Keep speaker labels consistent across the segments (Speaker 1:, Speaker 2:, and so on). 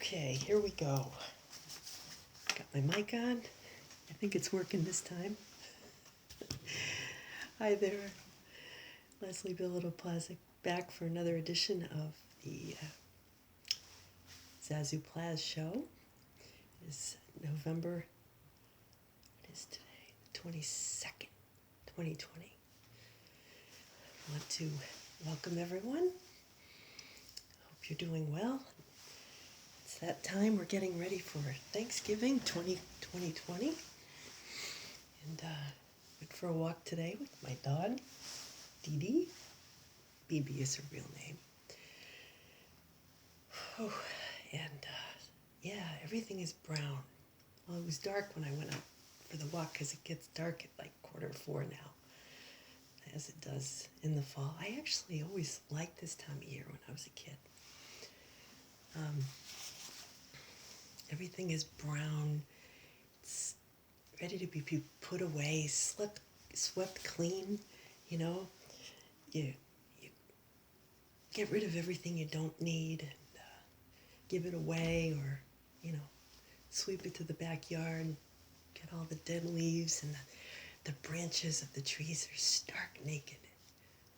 Speaker 1: Okay, here we go. Got my mic on. I think it's working this time. Hi there. Zazoo Plazz back for another edition of the Zazoo Plazz show. It's November, what is today? The 22nd, 2020. I want to welcome everyone. Hope you're doing well. It's that time. We're getting ready for Thanksgiving 2020. And went for a walk today with my dog, Dee Dee. BB is her real name. Oh, and yeah, everything is brown. Well, it was dark when I went out for the walk because it gets dark at like 3:45 now, as it does in the fall. I actually always liked this time of year when I was a kid. Everything is brown. It's ready to be put away, swept clean. You know, you get rid of everything you don't need and give it away, or sweep it to the backyard. Get all the dead leaves, and the branches of the trees are stark naked.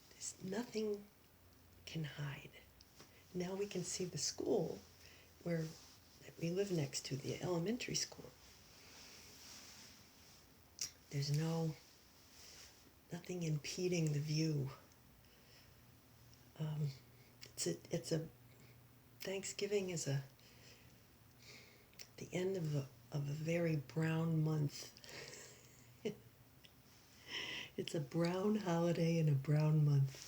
Speaker 1: There's nothing can hide. Now we can see the school that we live next to, the elementary school. There's nothing impeding the view. It's a Thanksgiving is the end of a very brown month. It's a brown holiday and a brown month.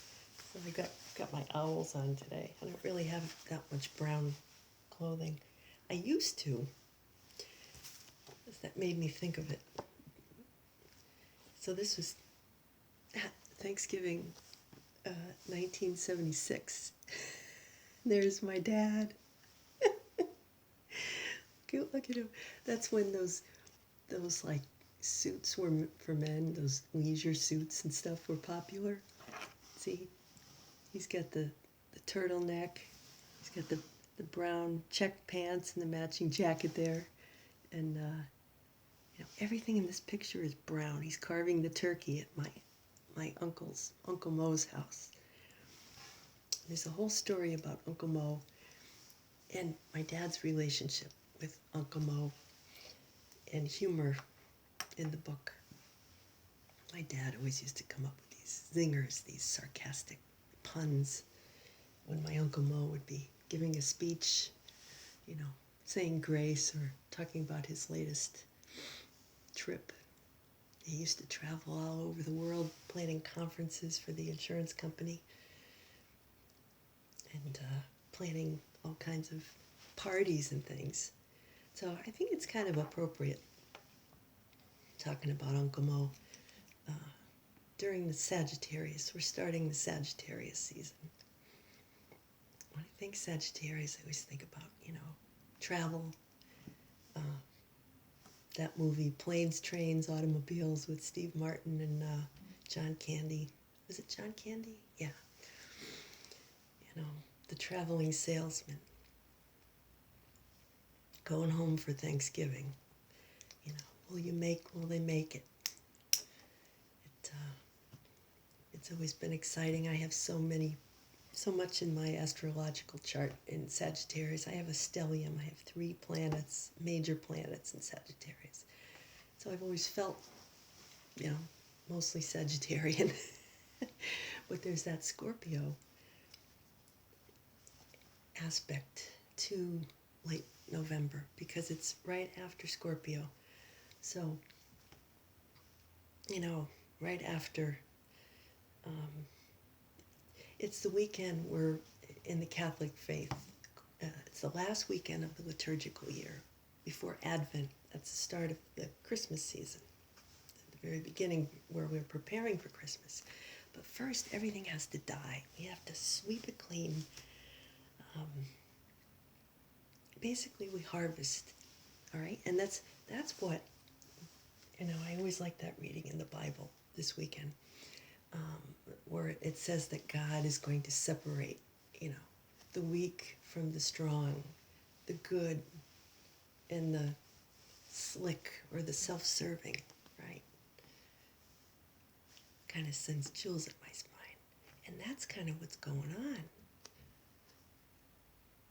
Speaker 1: So I got my owls on today. I don't really have that much brown clothing. I used to. That made me think of it. So this was Thanksgiving 1976. There's my dad. Look at him. That's when those like suits were for men, those leisure suits and stuff were popular. See, he's got the turtleneck. He's got the brown check pants and the matching jacket there. And everything in this picture is brown. He's carving the turkey at my Uncle Mo's house. There's a whole story about Uncle Mo and my dad's relationship with Uncle Mo, and humor in the book. My dad always used to come up with these zingers, these sarcastic puns, when my Uncle Mo would be giving a speech, saying grace or talking about his latest trip. He used to travel all over the world planning conferences for the insurance company and planning all kinds of parties and things. So I think it's kind of appropriate talking about Uncle Mo during the Sagittarius. We're starting the Sagittarius season. When I think Sagittarius, I always think about, travel. That movie, Planes, Trains, Automobiles, with Steve Martin and John Candy. Was it John Candy? Yeah. The traveling salesman. Going home for Thanksgiving. Will they make it? It's always been exciting. I have so much in my astrological chart in Sagittarius. I have a stellium. I have 3 planets, major planets in Sagittarius. So I've always felt, mostly Sagittarian. But there's that Scorpio aspect to late November, because it's right after Scorpio. So, right after, it's the weekend we're in the Catholic faith. It's the last weekend of the liturgical year before Advent. That's the start of the Christmas season, at the very beginning where we're preparing for Christmas. But first, everything has to die. We have to sweep it clean. Basically, we harvest, all right? And that's what, I always like that reading in the Bible this weekend, where it says that God is going to separate, the weak from the strong, the good and the slick or the self-serving, right? Kind of sends chills up my spine. And that's kind of what's going on.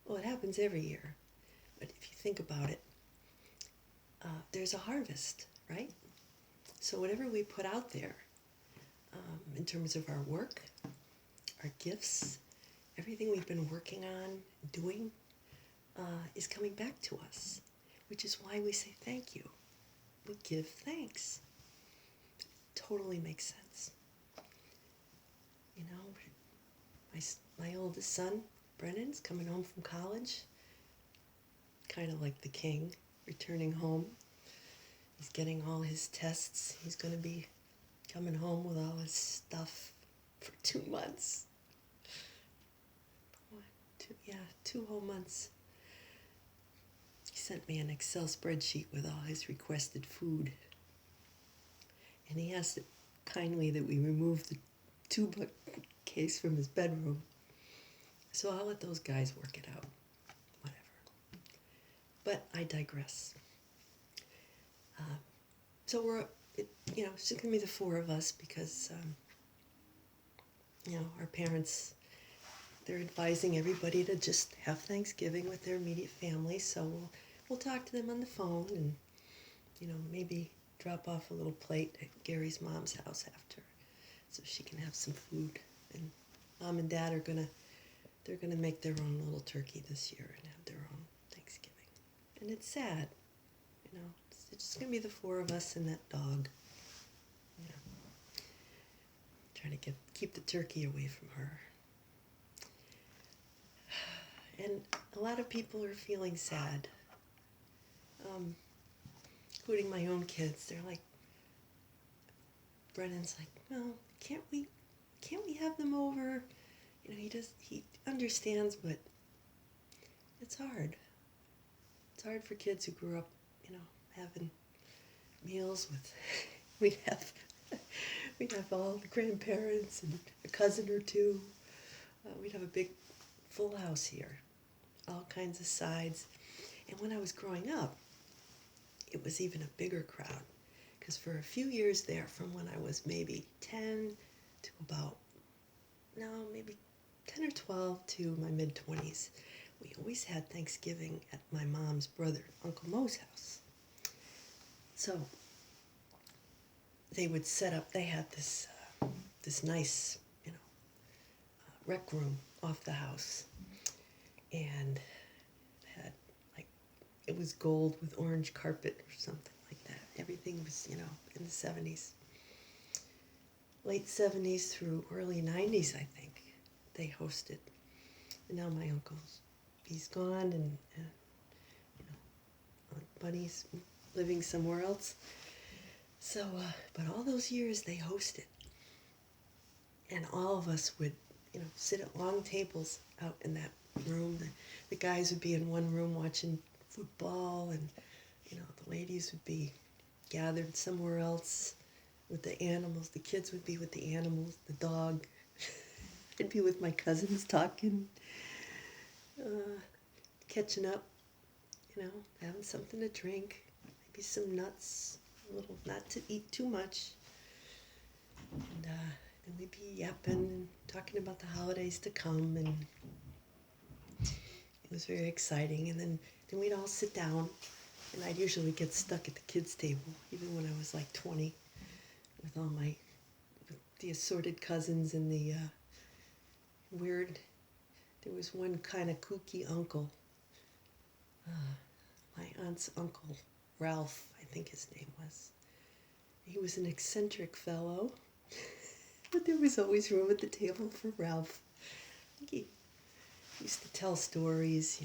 Speaker 1: Well, it happens every year. But if you think about it, there's a harvest, right? So whatever we put out there, in terms of our work, our gifts, everything we've been working on, doing, is coming back to us, which is why we say thank you. We give thanks. Totally makes sense. You know, my oldest son, Brennan's coming home from college, kind of like the king, returning home. He's getting all his tests. He's going to be coming home with all his stuff for 2 months. 2 whole months. He sent me an Excel spreadsheet with all his requested food. And he asked kindly that we remove the 2-book case from his bedroom. So I'll let those guys work it out. Whatever. But I digress. So it's just going to be the 4 of us because, our parents, they're advising everybody to just have Thanksgiving with their immediate family. So we'll talk to them on the phone and, maybe drop off a little plate at Gary's mom's house after so she can have some food. And Mom and Dad are they're going to make their own little turkey this year and have their own Thanksgiving. And it's sad, it's just going to be the 4 of us and that dog. Trying to keep the turkey away from her. And a lot of people are feeling sad, including my own kids. They're like, Brennan's like, well, can't we have them over? He understands, but it's hard. It's hard for kids who grew up, having meals with, we'd have all the grandparents and a cousin or two. We'd have a big full house here, all kinds of sides. And when I was growing up, it was even a bigger crowd. Because for a few years there, from when I was maybe 10 to maybe 10 or 12 to my mid-20s, we always had Thanksgiving at my mom's brother, Uncle Mo's house. So they would set up, they had this nice, rec room off the house. And it was gold with orange carpet or something like that. Everything was, in the 70s. Late 70s through early 90s, I think, they hosted. And now my uncle's, he's gone, and Aunt Bunny's living somewhere else. So, but all those years they hosted. And all of us would, sit at long tables out in that room. The guys would be in one room watching football, and, the ladies would be gathered somewhere else with the animals. The kids would be with the animals, the dog. I'd be with my cousins talking, catching up, having something to drink, maybe some nuts, not to eat too much. And then we'd be yapping and talking about the holidays to come, and it was very exciting. And then we'd all sit down, and I'd usually get stuck at the kids' table, even when I was like 20, with the assorted cousins and the there was one kind of kooky uncle, my aunt's uncle, Ralph, I think his name was. He was an eccentric fellow, but there was always room at the table for Ralph. He used to tell stories,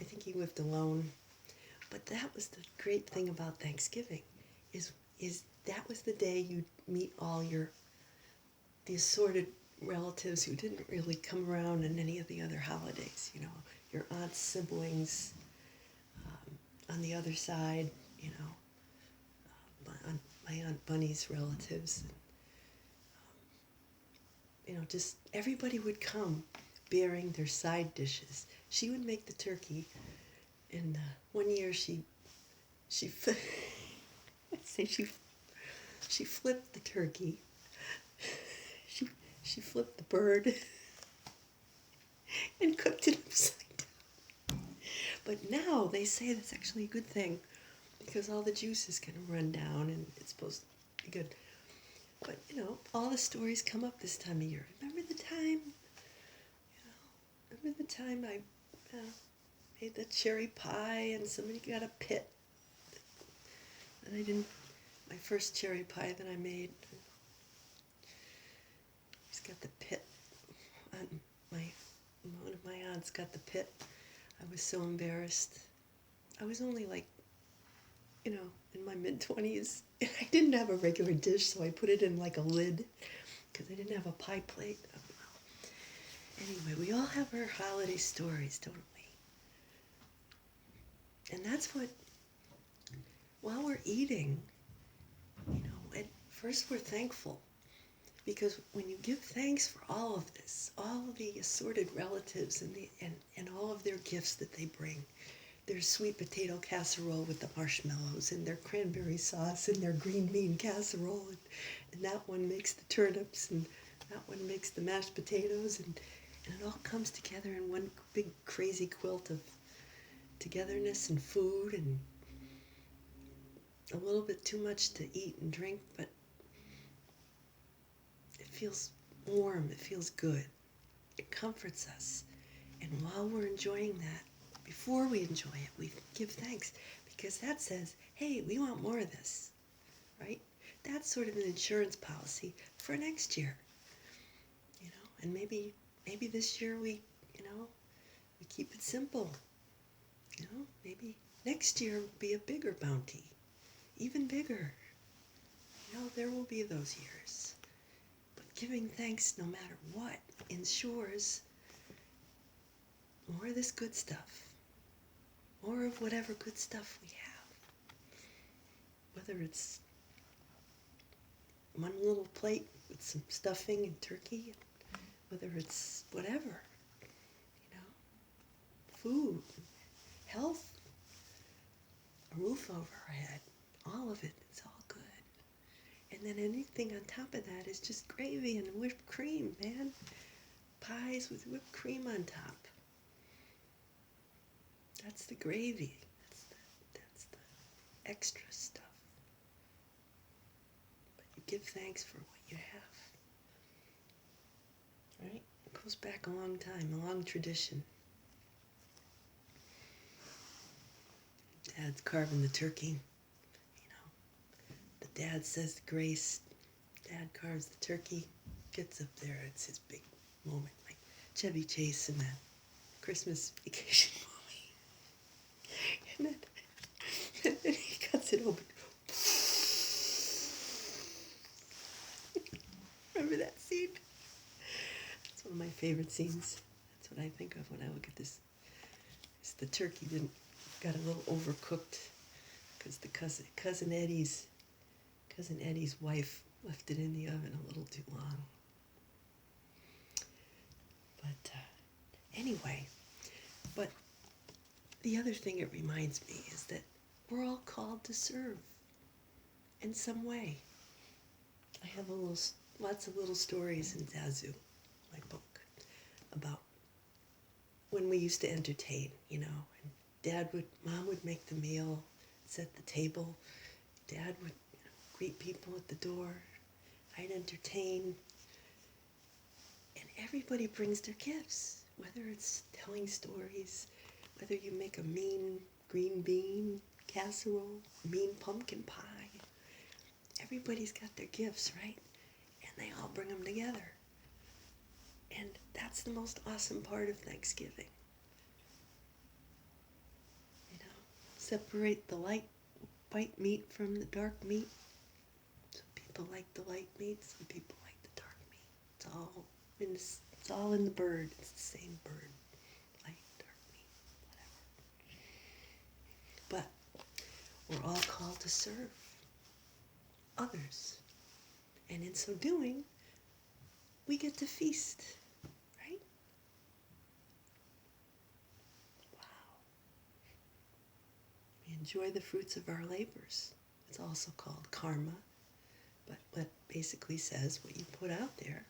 Speaker 1: I think he lived alone. But that was the great thing about Thanksgiving, is that was the day you'd meet all the assorted relatives who didn't really come around in any of the other holidays, your aunt's siblings on the other side, my Aunt Bunny's relatives. And, just everybody would come bearing their side dishes, she would make the turkey, and one year she let's say she flipped the turkey. She she flipped the bird and cooked it upside down. But now they say that's actually a good thing because all the juice is going to run down and it's supposed to be good. But all the stories come up this time of year. Remember the time? Remember the time I made the cherry pie and somebody got a pit and I didn't. My first cherry pie that I made. He's got the pit. One of my aunts got the pit. I was so embarrassed. I was only like, in my mid-20s. And I didn't have a regular dish, so I put it in like a lid because I didn't have a pie plate. Anyway, we all have our holiday stories, don't we? And that's what, while we're eating, at first we're thankful. Because when you give thanks for all of this, all of the assorted relatives and all of their gifts that they bring, their sweet potato casserole with the marshmallows and their cranberry sauce and their green bean casserole, and that one makes the turnips and that one makes the mashed potatoes, and it all comes together in one big crazy quilt of togetherness and food and a little bit too much to eat and drink, but it feels warm, it feels good, it comforts us. And while we're enjoying that, before we enjoy it, we give thanks because that says, hey, we want more of this, right? That's sort of an insurance policy for next year, and maybe this year we keep it simple, maybe next year will be a bigger bounty, even bigger, there will be those years. Giving thanks no matter what ensures more of this good stuff, more of whatever good stuff we have. Whether it's one little plate with some stuffing and turkey, whether it's whatever, food, health, a roof over our head, all of it, it's all good. And then anything on top of that is just gravy and whipped cream, man. Pies with whipped cream on top. That's the gravy. That's the extra stuff. But you give thanks for what you have. Right? It goes back a long time, a long tradition. Dad's carving the turkey. The dad says the grace. Dad carves the turkey, gets up there. It's his big moment, like Chevy Chase in that Christmas Vacation movie. And then he cuts it open. Remember that scene? It's one of my favorite scenes. That's what I think of when I look at this. It's the turkey got a little overcooked because the cousin Eddie's wife left it in the oven a little too long. But anyway, but the other thing it reminds me is that we're all called to serve in some way. I have lots of little stories in Zazoo, my book, about when we used to entertain, and Mom would make the meal, set the table, Dad would greet people at the door, I'd entertain, and everybody brings their gifts, whether it's telling stories, whether you make a mean green bean casserole, mean pumpkin pie. Everybody's got their gifts, right? And they all bring them together. And that's the most awesome part of Thanksgiving. Separate the white meat from the dark meat. Some people like the light meat, some people like the dark meat. It's all in the bird. It's the same bird. Light, dark meat, whatever. But we're all called to serve others. And in so doing, we get to feast, right? enjoy the fruits of our labors. It's also called karma, but what basically says what you put out there,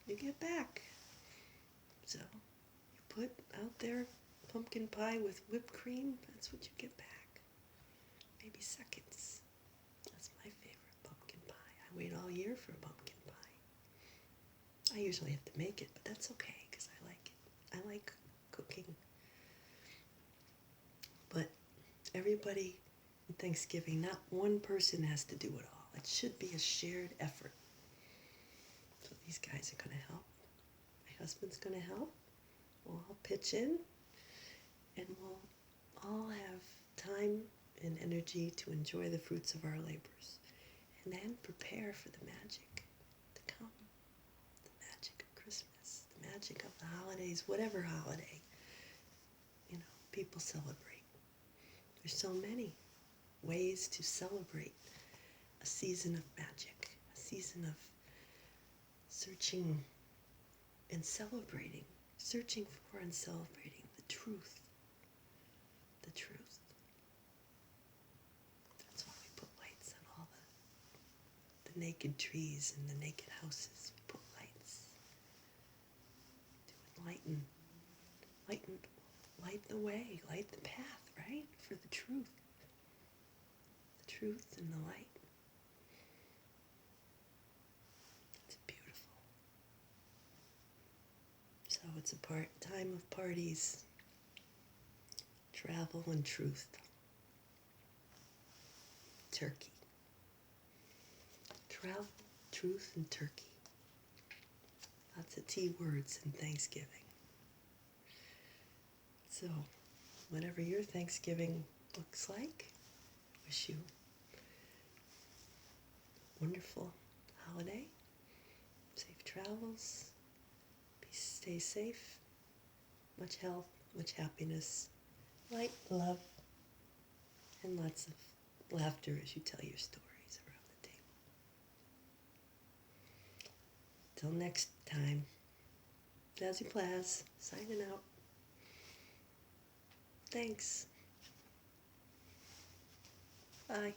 Speaker 1: you get back. So you put out there pumpkin pie with whipped cream, that's what you get back. Maybe seconds. That's my favorite pumpkin pie. I wait all year for a pumpkin pie. I usually have to make it, but that's okay because I like it. I like cooking. But everybody in Thanksgiving, not one person has to do it all. It should be a shared effort. So these guys are going to help. My husband's going to help. We'll all pitch in, and we'll all have time and energy to enjoy the fruits of our labors, and then prepare for the magic to come, the magic of Christmas, the magic of the holidays, whatever holiday, people celebrate. There's so many ways to celebrate a season of magic, a season of searching and celebrating, searching for and celebrating the truth. The truth. That's why we put lights on all the naked trees and the naked houses. We put lights to light the way, light the path, right? For the truth. The truth and the light. It's beautiful. So it's a time of parties, travel and truth. Turkey. Travel, truth, and turkey. Lots of T words in Thanksgiving. So, whatever your Thanksgiving looks like, wish you a wonderful holiday, safe travels, stay safe, much health, much happiness, light, love, and lots of laughter as you tell your stories around the table. Till next time, Zazoo Plazz, signing out. Thanks. Bye.